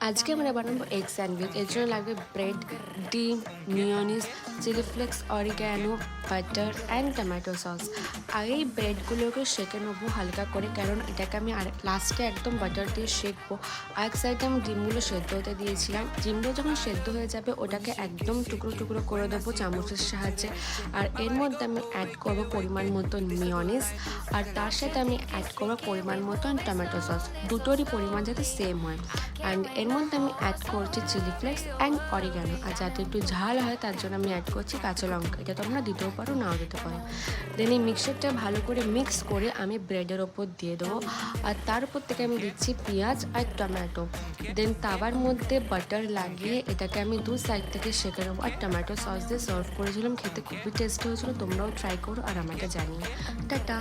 আজকে আমরা বানাবো এগ স্যান্ডউইচ। এর জন্য লাগবে ব্রেড, ডিম, mayonnaise, chilli flakes, oregano, butter and tomato sauce. আগেই ব্রেডগুলোকে সেঁকে নেবো হালকা করে, কারণ এটাকে আমি আর লাস্টে একদম বাটার দিয়ে সেঁকবো। এক সাইডে আমি ডিমগুলো সেদ্ধ হতে দিয়েছিলাম। ডিমগুলো যখন সেদ্ধ হয়ে যাবে ওটাকে একদম টুকরো টুকরো করে দেবো চামচের সাহায্যে। আর এর মধ্যে আমি অ্যাড করবো পরিমাণ মতন মিয়োনিজ, আর তার সাথে আমি অ্যাড করবো পরিমাণ মতন টমেটো সস। দুটোরই পরিমাণ যাতে সেম হয়। অ্যান্ড এর মধ্যে আমি অ্যাড করছি চিলি ফ্লেক্স অ্যান্ড অরিগ্যানো। আর যাতে একটু ঝাল হয় তার জন্য আমি অ্যাড করছি কাঁচা লঙ্কা। এটা তোমরা দিতেও পারো, নাও দিতে পারো। দেন এই মিক্সচারটা ভালো করে মিক্স করে আমি ব্রেডের ওপর দিয়ে দেবো। আর তার উপর থেকে আমি দিচ্ছি পেঁয়াজ আর টমেটো। দেন তাওয়ার মধ্যে বাটার লাগিয়ে এটাকে আমি দু সাইড থেকে সেঁকে নেবো। আর টমেটো সস দিয়ে সার্ভ করেছিলাম, খেতে খুবই টেস্টি হয়েছিলো। তোমরাও ট্রাই করো আর আমাকে জানিও। টাটা।